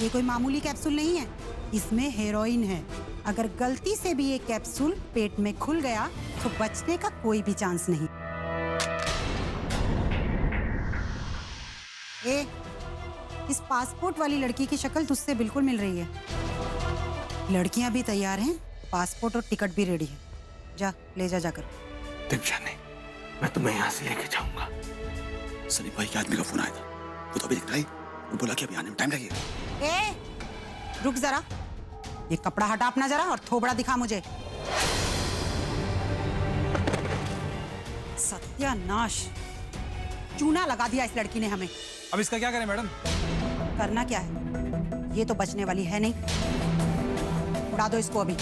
ये कोई मामूली कैप्सूल नहीं है, इसमें हेरोइन है। अगर गलती से भी ये कैप्सूल पेट में खुल गया तो बचने का कोई भी चांस नहीं। ए, इस पासपोर्ट वाली लड़की की शक्ल तुझसे बिल्कुल मिल रही है। लड़कियां भी तैयार हैं, पासपोर्ट और टिकट भी रेडी है। जा ले जा जाकर। नहीं, मैं तुम्हें यहाँ से लेके जाऊंगा। सनी भाई के आदमी का फोन आया था, वो तो अभी दिख रहा है। वो बोला कि अभी आने में टाइम लगेगा। ए, रुक जरा, ये कपड़ा हटा अपना जरा और थोबड़ा दिखा मुझे। सत्यानाश, चूना लगा दिया इस लड़की ने हमें। अब इसका क्या करें मैडम? करना क्या है, ये तो बचने वाली है नहीं। उड़ा दो इसको अभी।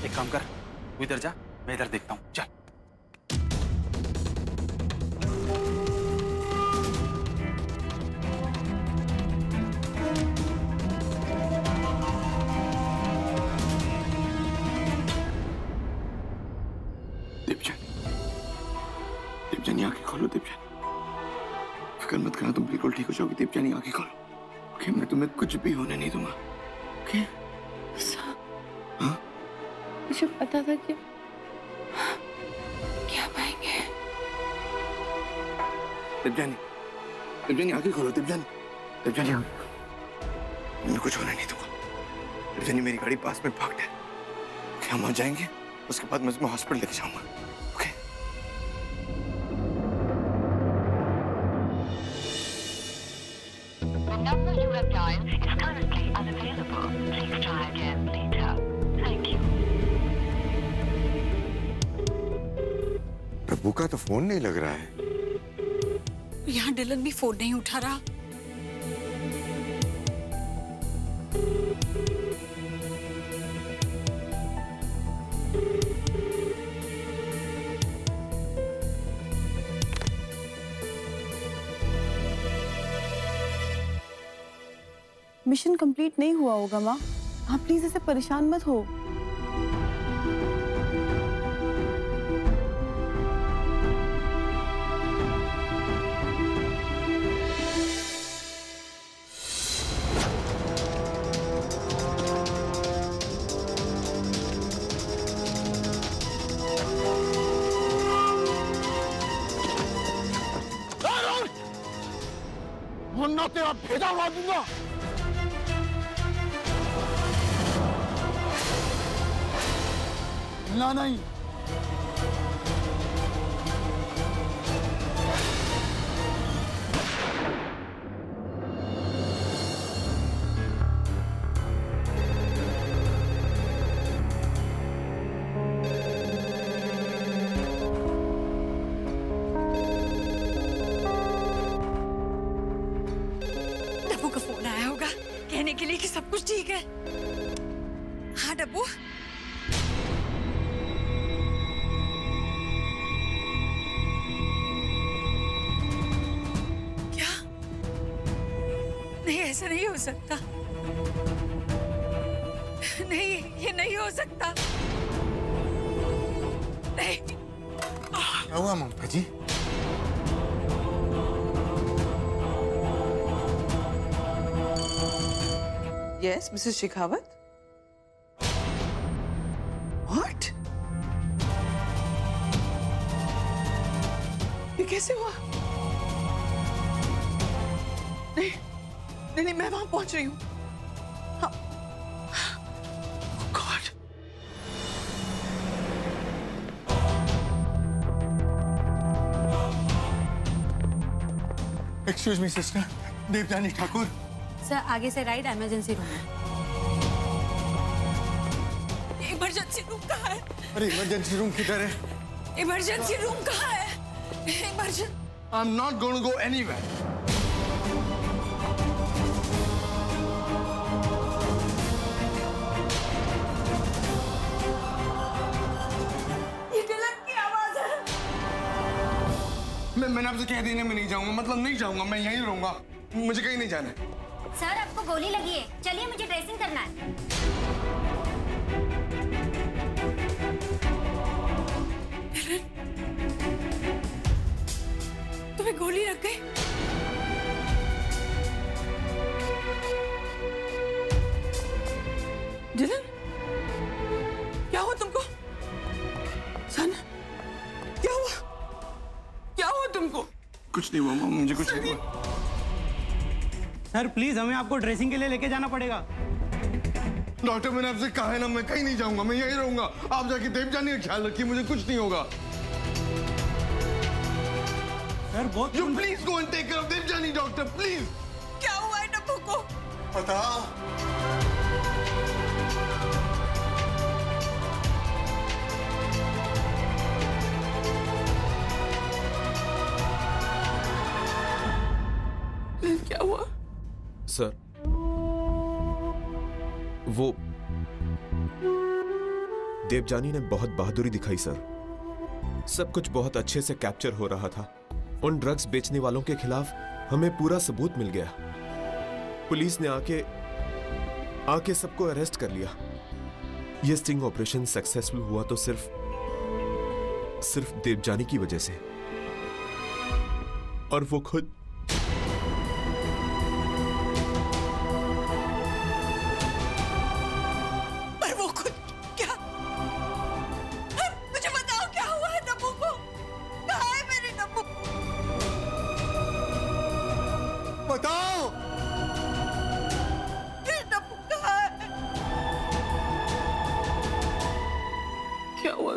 एक काम कर, तू इधर जा, मैं इधर देखता हूँ। चल। दीपजन, आंखें खोलो दीपजन। फिक्र मत करना, तुम बिल्कुल ठीक हो जाओगी। दीपजन, आंखें खोलो। ओके, मैं तुम्हें कुछ भी होने नहीं दूंगा। ओके? हाँ? मुझे पता था कि क्या पाएंगे। दीपजानी, आंखें खोलो। दीपजानी, मैं कुछ होने नहीं दूंगा। दीपजानी, मेरी गाड़ी पास में पार्क्ड है। हम आ जाएंगे, उसके बाद मैं तुम्हें हॉस्पिटल लेके जाऊंगा। Okay? The number you have dialed is currently unavailable. Please try again later. Thank you. प्रभु का तो फोन नहीं लग रहा है। यहाँ डिलन भी फोन नहीं उठा रहा। मिशन कंप्लीट नहीं हुआ होगा माँ, आप प्लीज ऐसे परेशान मत हो। मुन्ना तेरा भेजा उड़ा दूंगा। ना नहीं, डब्बू का फोन आया होगा कहने के लिए कि सब कुछ ठीक है। हाँ डब्बू, क्या? नहीं, ऐसा नहीं हो सकता। नहीं, ये नहीं हो सकता। नहीं। क्या हुआ ममता जी? Yes, Mrs. Shekhawat? What? ये कैसे हुआ? नहीं, नहीं, नहीं, मैं वहां पहुंच रही हूँ। हाँ। Oh God. Excuse me sister, Devjani Thakur. Sir आगे से राइट इमरजेंसी रूम है। इमरजेंसी रूम कहाँ है? अरे इमरजेंसी रूम किधर है? इमरजेंसी रूम कहाँ है? I am not going to go anywhere. ये डिलन की आवाज है। मैंने आपसे कह देने में नहीं जाऊंगा, मतलब नहीं जाऊंगा, मैं यहीं रहूंगा, मुझे कहीं नहीं जाना है। सर आपको गोली लगी है, चलिए मुझे ड्रेसिंग करना है। तुम्हें गोली लग गई? डिलन, क्या हुआ तुमको? सन, क्या हुआ? क्या हुआ तुमको? कुछ नहीं हुआ, मुझे कुछ नहीं हुआ। सर प्लीज हमें आपको ड्रेसिंग के लिए लेके जाना पड़ेगा। डॉक्टर मैंने आपसे कहा है ना, मैं कहीं नहीं जाऊंगा, मैं यहीं रहूंगा। आप जाके देवजानी का ख्याल रखिए, मुझे कुछ नहीं होगा। सर बहुत you please go and take care of Devjani doctor, please. क्या हुआ है डब्बू को? पता क्या हुआ? सर वो देवजानी ने बहुत बहादुरी दिखाई सर। सब कुछ बहुत अच्छे से कैप्चर हो रहा था। उन ड्रग्स बेचने वालों के खिलाफ हमें पूरा सबूत मिल गया। पुलिस ने आके सबको अरेस्ट कर लिया। यह स्टिंग ऑपरेशन सक्सेसफुल हुआ तो सिर्फ देवजानी की वजह से, और वो खुद बताओ। क्या हुआ?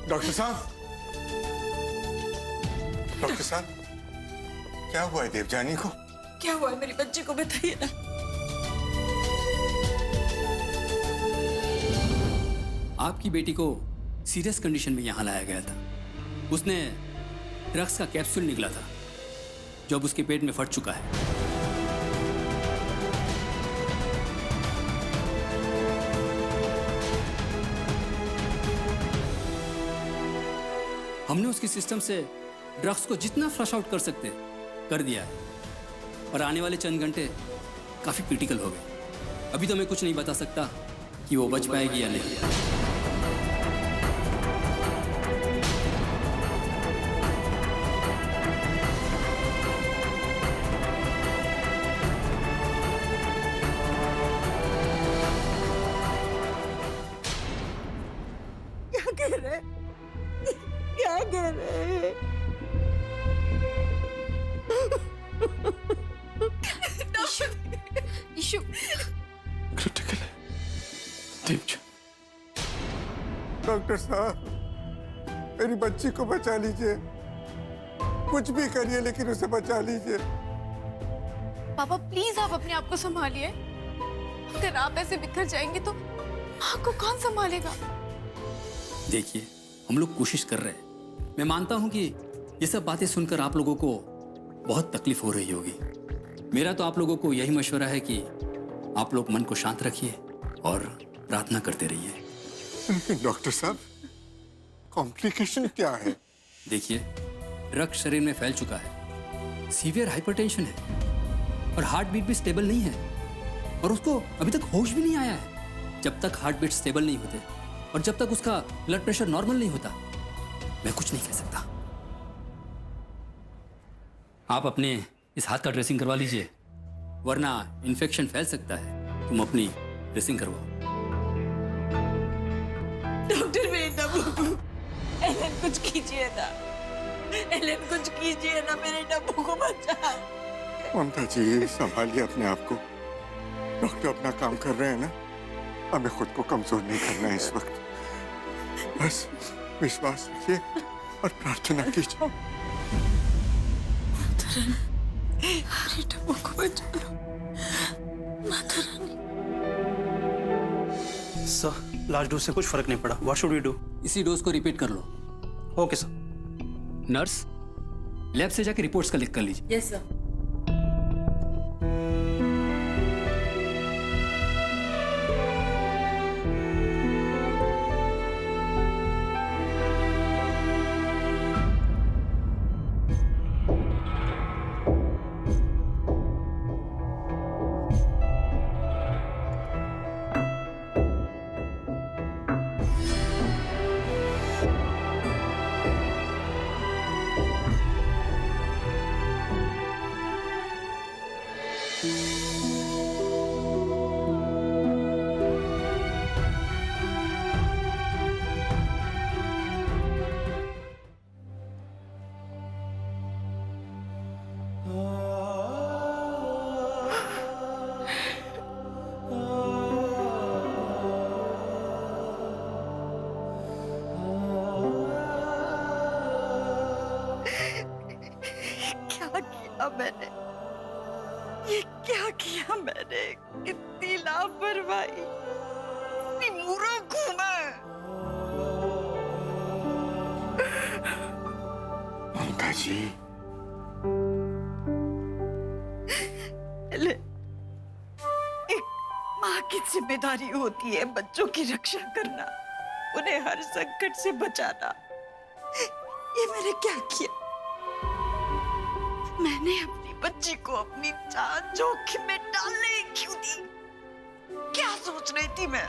डॉक्टर साहब, डॉक्टर साहब, क्या हुआ है देवजानी को? क्या हुआ है मेरी बच्ची को, बताइए ना। आपकी बेटी को सीरियस कंडीशन में यहाँ लाया गया था। उसने ड्रग्स का कैप्सूल निकला था जो अब उसके पेट में फट चुका है। हमने उसकी सिस्टम से ड्रग्स को जितना फ्लश आउट कर सकते कर दिया है, और आने वाले चंद घंटे काफी क्रिटिकल हो गए। अभी तो मैं कुछ नहीं बता सकता कि वो बच पाएगी या नहीं। क्या कह रहे? इशू क्रिटिकल है। डॉक्टर साहब, मेरी बच्ची को बचा लीजिए, कुछ भी करिए लेकिन उसे बचा लीजिए। पापा प्लीज आप अपने आप को संभालिए। अगर आप ऐसे बिखर जाएंगे तो माँ को कौन संभालेगा? देखिए, हम लोग कोशिश कर रहे हैं। मैं मानता हूं कि ये सब बातें सुनकर आप लोगों को बहुत तकलीफ हो रही होगी। मेरा तो आप लोगों को यही मशवरा है कि आप लोग मन को शांत रखिए और प्रार्थना करते रहिए। डॉक्टर साहब, कॉम्प्लिकेशन क्या है? देखिए, ड्रग शरीर में फैल चुका है, सीवियर हाइपरटेंशन है और हार्ट बीट भी स्टेबल नहीं है और उसको अभी तक होश भी नहीं आया है। जब तक हार्ट बीट स्टेबल नहीं होते और जब तक उसका ब्लड प्रेशर नॉर्मल नहीं होता, मैं कुछ नहीं कह सकता। आप अपने इस हाथ का ड्रेसिंग करवा लीजिए, वरना इन्फेक्शन फैल सकता है। तुम अपनी ड्रेसिंग करवाओ। डॉक्टर मेरे डब्बू को, एलन कुछ कीजिए ना, एलन कुछ कीजिए ना, मेरे डब्बू को बचाओ। ममता जी, संभालिए अपने आप को। डॉक्टर अपना काम कर रहे हैं ना, हमें खुद को कमजोर नहीं करना है इस वक्त। बस विश्वास रखिए और प्रार्थना कीजिए। मेरे डब्बू को बचा लो, Mata Rani. Sir, last dose से कुछ फर्क नहीं पड़ा। What should we do? इसी डोज को रिपीट कर लो। Okay sir. नर्स, लैब से जाके रिपोर्ट्स कलेक्ट कर लीजिए। Yes sir. मैंने ये क्या किया? मैंने कितनी लापरवाही, कितनी मूर्ख हूं मैं। ममता जी, एक माँ की जिम्मेदारी होती है बच्चों की रक्षा करना, उन्हें हर संकट से बचाना। ये मैंने क्या किया? मैंने अपनी बच्ची को अपनी जान जोखिम में डालने क्यों दी? क्या सोच रही थी मैं?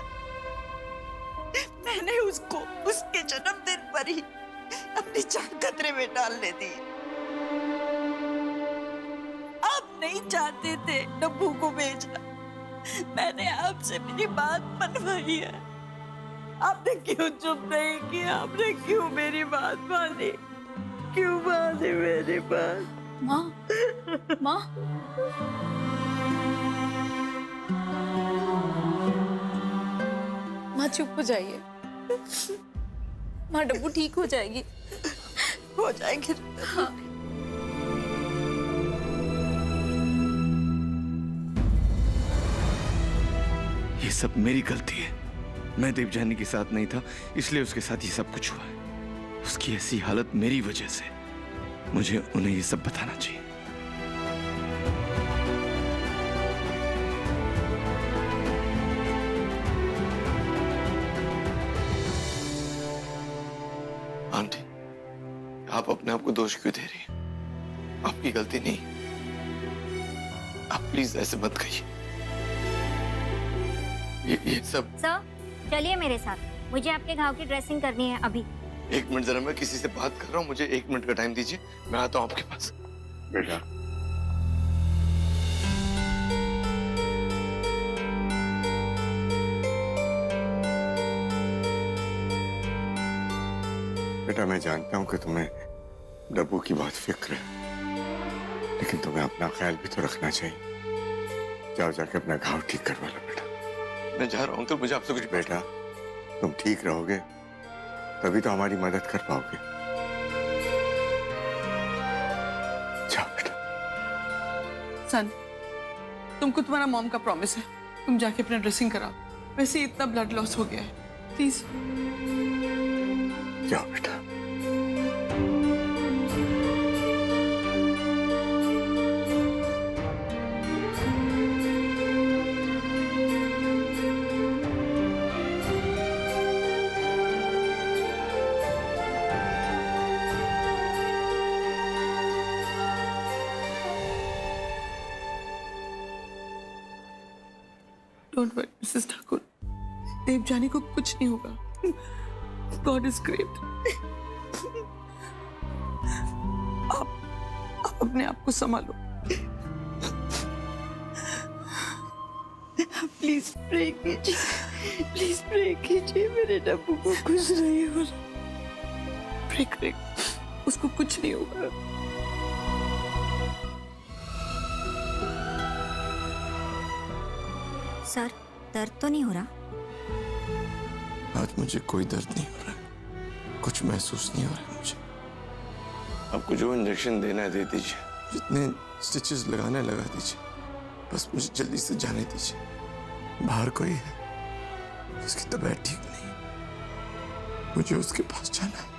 मैंने उसको उसके जन्मदिन पर ही अपनी जान खतरे में डालने दी। आप नहीं चाहते थे डब्बू को भेजना, मैंने आपसे मेरी बात मनवाई है। आपने क्यों चुप नहीं किया? आपने क्यों मेरी बात मानी? क्यों मानी मेरी बात? माँ, माँ, माँ चुप हो जाइए। माँ, डब्बू ठीक हो जाएगी। हो जाएगी। हाँ। ये सब मेरी गलती है। मैं देवजानी के साथ नहीं था, इसलिए उसके साथ ये सब कुछ हुआ है। उसकी ऐसी हालत मेरी वजह से। मुझे उन्हें ये सब बताना चाहिए। आंटी, आप अपने आप को दोष क्यों दे रही हैं? आपकी गलती नहीं। आप प्लीज ऐसे मत कहिए। ये सब। सर, चलिए मेरे साथ, मुझे आपके घाव की ड्रेसिंग करनी है अभी। एक मिनट, जरा मैं किसी से बात कर रहा हूँ, मुझे 1 मिनट का टाइम दीजिए, मैं आता हूँ आपके पास। बेटा, बेटा मैं जानता हूँ कि तुम्हें डब्बू की बहुत फिक्र है, लेकिन तुम्हें अपना ख्याल भी तो रखना चाहिए। जाओ जाके अपना घाव ठीक करवा लो बेटा। मैं जा रहा हूँ, तो मुझे आपसे कुछ। बेटा, तुम ठीक रहोगे तभी तो हमारी मदद कर पाओगे। जाओ बेटा। सन, तुमको तुम्हारा मॉम का प्रॉमिस है, तुम जाके अपना ड्रेसिंग कराओ। वैसे ही इतना ब्लड लॉस हो गया है, प्लीज जाओ बेटा। Don't worry Mrs Thakur, Devjani को कुछ नहीं होगा। God is great. आप अपने आप को संभालो। प्लीज प्रे कीजिए, प्लीज प्रे कीजिए, मेरे डब्बू को कुछ नहीं हो रहा। प्रे करे, उसको कुछ नहीं होगा। सर, दर्द तो नहीं हो रहा? आज मुझे कोई दर्द नहीं हो रहा है, कुछ महसूस नहीं हो रहा है मुझे। आपको जो इंजेक्शन देना है दे दीजिए, जितने स्टिचेस लगाना है लगा दीजिए, बस मुझे जल्दी से जाने दीजिए। बाहर कोई है जिसकी तबीयत ठीक नहीं, मुझे उसके पास जाना है।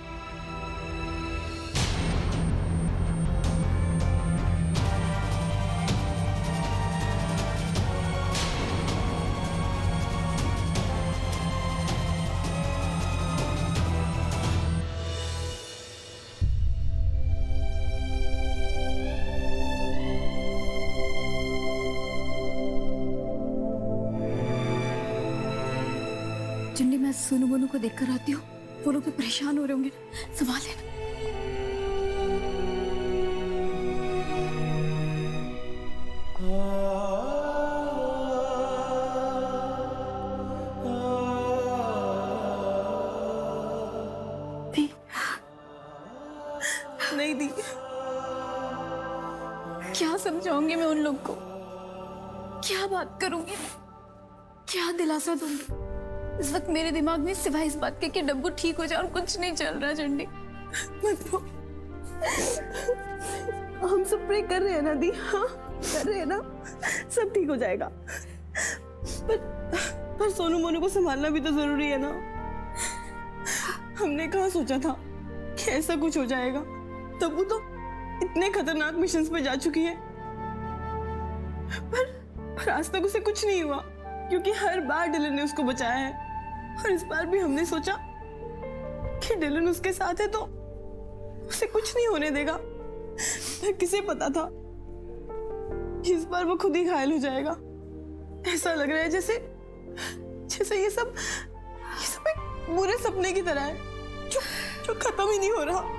जिंदी, मैं सोनू मोनू को देखकर आती हूँ, वो लोग भी परेशान हो रहे होंगे, संभाल लेना। नहीं दी, क्या समझाऊंगी मैं उन लोग को? क्या बात करूंगी? क्या दिलासा दूंगी? इस वक्त मेरे दिमाग में सिवाय इस बात के कि डब्बू ठीक हो जाए और कुछ नहीं चल रहा। चंडी, हम सब प्रे कर रहे हैं ना दी, हाँ कर रहे हैं ना, सब ठीक हो जाएगा। पर सोनू मोनू को संभालना भी तो जरूरी है ना। हमने कहाँ सोचा था कि ऐसा कुछ हो जाएगा। तब्बू तो इतने खतरनाक मिशंस पे जा चुकी है, पर आज तक उसे कुछ नहीं हुआ, क्योंकि हर बार डिलन ने उसको बचाया है। और इस बार भी हमने सोचा कि डिलन उसके साथ है तो उसे कुछ नहीं होने देगा। पर किसे पता था कि इस बार वो खुद ही घायल हो जाएगा। ऐसा लग रहा है जैसे जैसे ये सब एक बुरे सपने की तरह है जो खत्म ही नहीं हो रहा।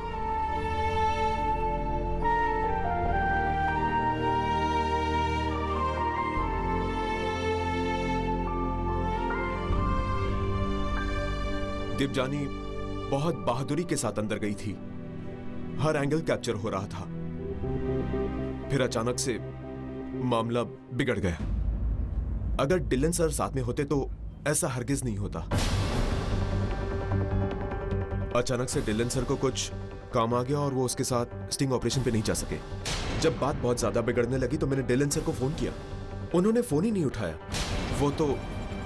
देवजानी बहुत बहादुरी के साथ अंदर गई थी, हर एंगल कैप्चर हो रहा था। फिर अचानक से मामला बिगड़ गया। अगर डिलन सर साथ में होते तो ऐसा हरगिज नहीं होता। अचानक से डिलन सर को कुछ काम आ गया और वो उसके साथ स्टिंग ऑपरेशन पे नहीं जा सके। जब बात बहुत ज्यादा बिगड़ने लगी तो मैंने डिलन सर को फोन किया, उन्होंने फोन ही नहीं उठाया। वो तो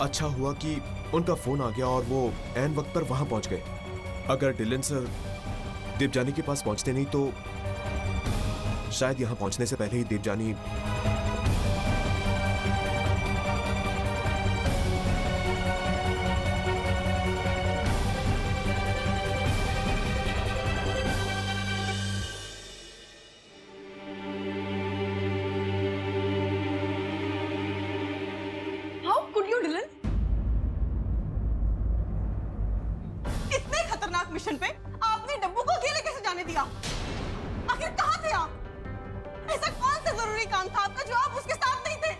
अच्छा हुआ कि उनका फोन आ गया और वो ऐन वक्त पर वहां पहुंच गए। अगर डिलन सर देवजानी के पास पहुंचते नहीं तो शायद यहां पहुंचने से पहले ही देवजानी मिशन पे आपने डब्बू को अकेले कैसे जाने दिया? आखिर कहाँ थे आप? ऐसा कौन सा जरूरी काम था आपका जो आप उसके साथ नहीं थे?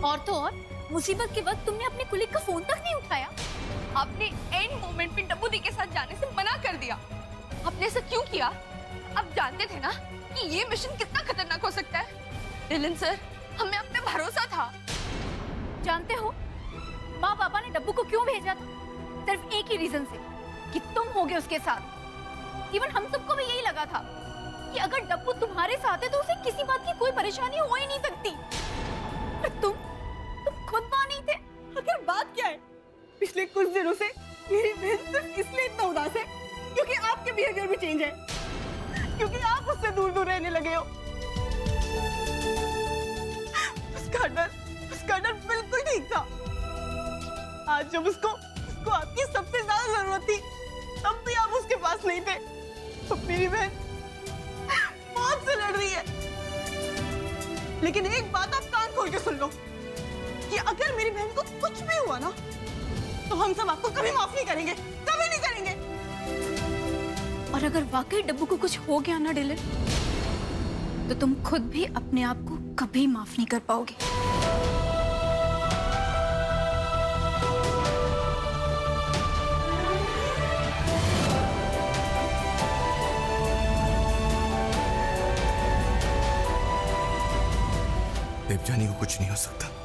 और तो और मुसीबत के वक्त तुमने अपने कुलीग का फोन तक नहीं उठाया। आपने एंड मोमेंट पे डब्बू दी के साथ जाने से मना कर दिया। आपने ऐसा क्यों किया? आप जानते थे ना कि ये मिशन कितना खतरनाक हो सकता है। डिलन सर, हमें आप पे भरोसा था। जानते हो माँ पापा ने डब्बू को क्यों भेजा था? सिर्फ एक ही रीजन से कि तुम होगे उसके साथ। इवन हम सबको भी यही लगा था कि अगर डब्बू तुम्हारे साथ है तो उसे किसी बात की कोई परेशानी हो ही नहीं सकती। और तुम खुद वहां नहीं थे। आखिर बात क्या है? पिछले कुछ दिनों से मेरी बहन सिर्फ इसलिए इतना उदास है क्योंकि आपके बिहेवियर भी चेंज है, क्योंकि आप उससे दूर दूर रहने लगे हो। उसका डर बिल्कुल ठीक था। आज जब उसको आपकी सबसे ज्यादा जरूरत थी तब भी आप उसके पास नहीं थे। तो मेरी बहन मौत से लड़ रही है। लेकिन एक बात आप कान खोल के सुन लो कि अगर मेरी बहन को कुछ भी हुआ ना तो हम सब आपको कभी माफ नहीं करेंगे, कभी नहीं करेंगे। और अगर वाकई डब्बू को कुछ हो गया ना डिलन, तो तुम खुद भी अपने आप को कभी माफ नहीं कर पाओगे। देवजानी को कुछ नहीं हो सकता।